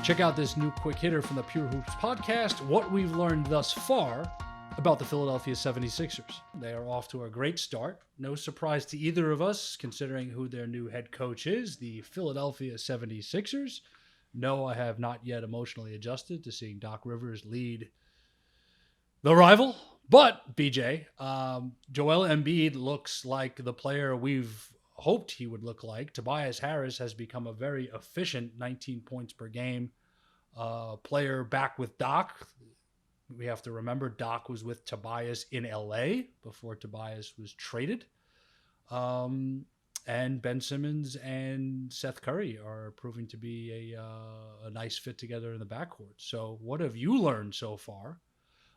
Check out this new quick hitter from the Pure Hoops podcast, what we've learned thus far about the Philadelphia 76ers. They are off to a great start. No surprise to either of us, considering who their new head coach is, the Philadelphia 76ers. No, I have not yet emotionally adjusted to seeing Doc Rivers lead the rival. But, BJ, Joel Embiid looks like the player we've hoped he would look like. Tobias Harris has become a very efficient 19 points per game player back with Doc. We have to remember Doc was with Tobias in LA before Tobias was traded. And Ben Simmons and Seth Curry are proving to be a nice fit together in the backcourt. So what have you learned so far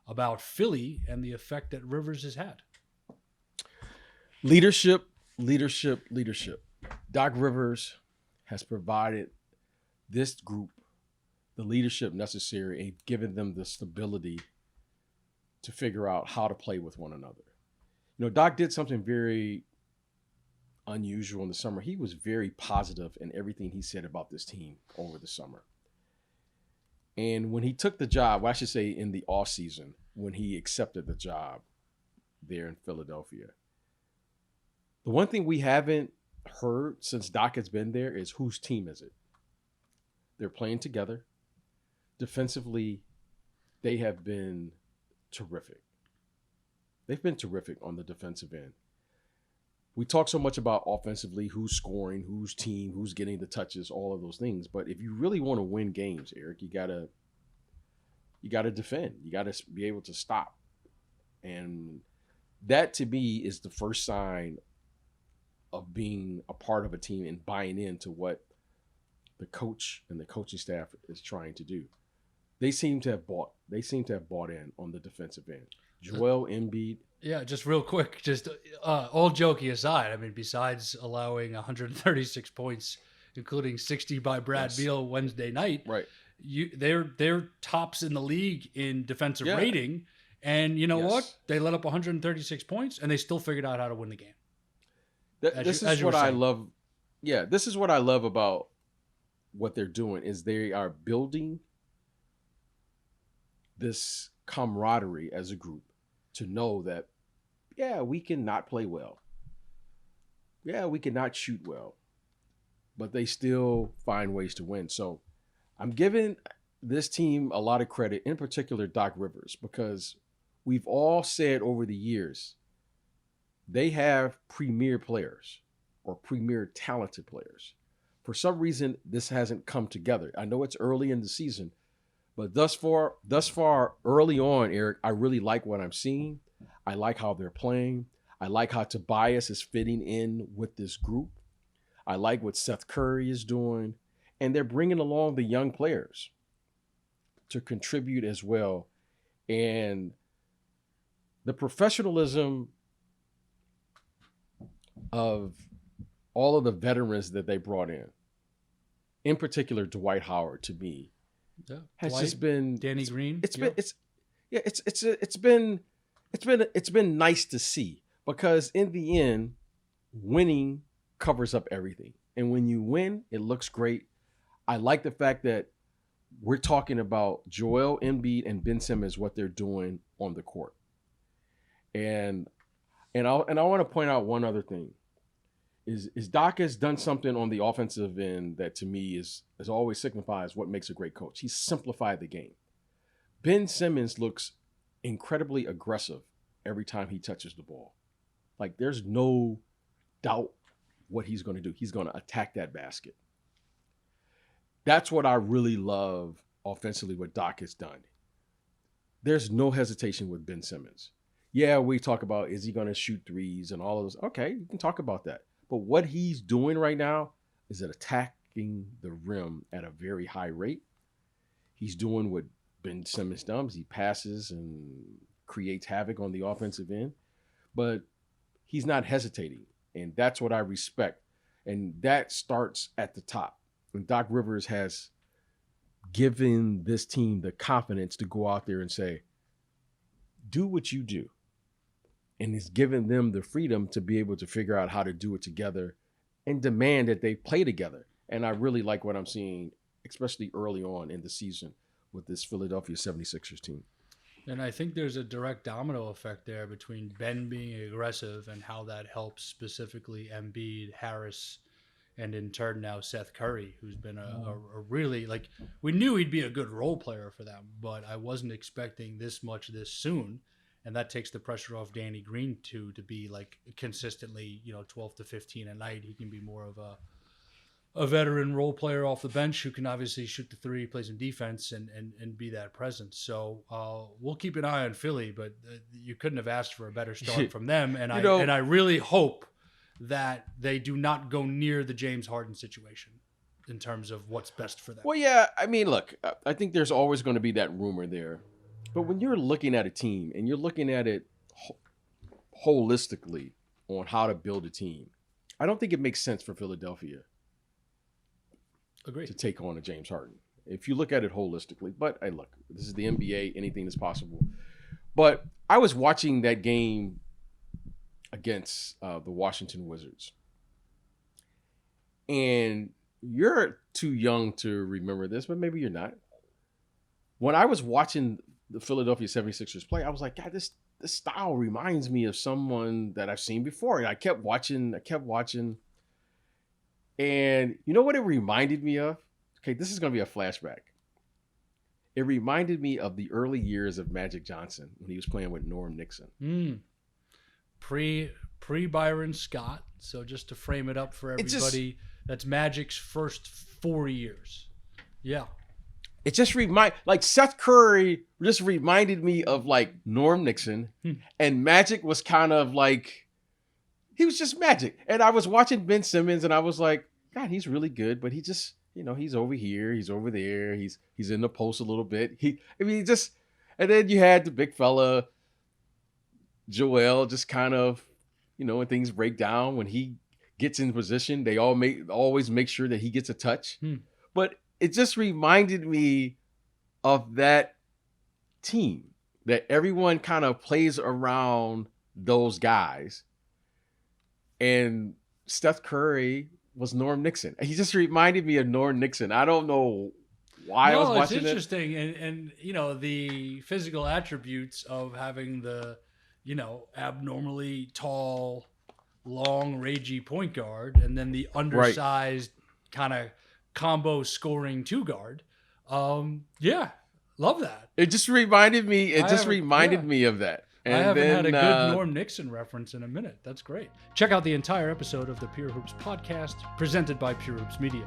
about Philly and the effect that Rivers has had? Leadership. Doc Rivers has provided this group the leadership necessary and given them the stability to figure out how to play with one another. You know, Doc did something very unusual in the summer. He was very positive in everything he said about this team over the summer. And when he took the job, well, I should say in the offseason, when he accepted the job there in Philadelphia, the one thing we haven't heard since Doc has been there is whose team is it? They're playing together. Defensively, they have been terrific. They've been terrific on the defensive end. We talk so much about offensively, who's scoring, whose team, who's getting the touches, all of those things. But if you really want to win games, Eric, you gotta defend. You gotta be able to stop. And that to me is the first sign of being a part of a team and buying into what the coach and the coaching staff is trying to do. They seem to have bought in on the defensive end. Joel Embiid. Yeah, just real quick, just all joking aside, I mean, besides allowing 136 points, including 60 by Brad Beal Wednesday night, right? They're tops in the league in defensive rating, and you know what? They let up 136 points, and they still figured out how to win the game. This is what I love. Yeah, this is what I love about what they're doing is they are building this camaraderie as a group to know that, yeah, we can not play well. Yeah, we can not shoot well, but they still find ways to win. So I'm giving this team a lot of credit, in particular Doc Rivers, because we've all said over the years, they have premier players or premier talented players. For some reason, this hasn't come together. I know it's early in the season, but thus far early on, Eric, I really like what I'm seeing. I like how they're playing. I like how Tobias is fitting in with this group. I like what Seth Curry is doing. And they're bringing along the young players to contribute as well. And the professionalism of all of the veterans that they brought in particular Dwight Howard, to me, has Dwight, just been Danny Green. It's been nice to see, because in the end, winning covers up everything. And when you win, it looks great. I like the fact that we're talking about Joel Embiid and Ben Simmons, what they're doing on the court. And I want to point out one other thing. Is Doc has done something on the offensive end that to me is always signifies what makes a great coach. He's simplified the game. Ben Simmons looks incredibly aggressive every time he touches the ball. Like, there's no doubt what he's going to do. He's going to attack that basket. That's what I really love offensively, what Doc has done. There's no hesitation with Ben Simmons. Yeah, we talk about, is he going to shoot threes and all of those? Okay, you can talk about that. But what he's doing right now is attacking the rim at a very high rate. He's doing what Ben Simmons does. He passes and creates havoc on the offensive end, but he's not hesitating. And that's what I respect. And that starts at the top. And Doc Rivers has given this team the confidence to go out there and say, do what you do. And it's given them the freedom to be able to figure out how to do it together and demand that they play together. And I really like what I'm seeing especially early on in the season with this Philadelphia 76ers team. And I think there's a direct domino effect there between Ben being aggressive and how that helps specifically Embiid, Harris, and in turn now Seth Curry, who's been a really, like, we knew he'd be a good role player for them, but I wasn't expecting this much this soon. And that takes the pressure off Danny Green to be like consistently, 12 to 15 a night. He can be more of a veteran role player off the bench who can obviously shoot the three, play some defense, and be that presence. So we'll keep an eye on Philly, but you couldn't have asked for a better start from them. And I really hope that they do not go near the James Harden situation in terms of what's best for them. Well, yeah, I mean, look, I think there's always going to be that rumor there. But when you're looking at a team and you're looking at it holistically on how to build a team, I don't think it makes sense for Philadelphia to take on a James Harden. If you look at it holistically. But hey, look, this is the NBA, anything is possible. But I was watching that game against the Washington Wizards. And you're too young to remember this, but maybe you're not. When I was watching the Philadelphia 76ers play, I was like, God, this style reminds me of someone that I've seen before. And I kept watching. And you know what it reminded me of? Okay, this is going to be a flashback. It reminded me of the early years of Magic Johnson when he was playing with Norm Nixon. Pre Byron Scott. So just to frame it up for everybody, that's Magic's first 4 years. Yeah. It just like Seth Curry just reminded me of like Norm Nixon, and Magic was kind of like, he was just Magic. And I was watching Ben Simmons and I was like, God, he's really good, but he just, he's over here, he's over there, he's in the post a little bit. And then you had the big fella, Joel, just kind of, when things break down, when he gets in position, they always make sure that he gets a touch. But it just reminded me of that team, that everyone kind of plays around those guys. And Steph Curry was Norm Nixon. He just reminded me of Norm Nixon. I don't know why I was watching it. It's interesting. And the physical attributes of having the, abnormally tall, long, ragey point guard, and then the undersized kind of combo scoring two guard. Yeah, love that. It just reminded me. Me of that. And I haven't had a good Norm Nixon reference in a minute. That's great. Check out the entire episode of the Pure Hoops podcast, presented by Pure Hoops Media.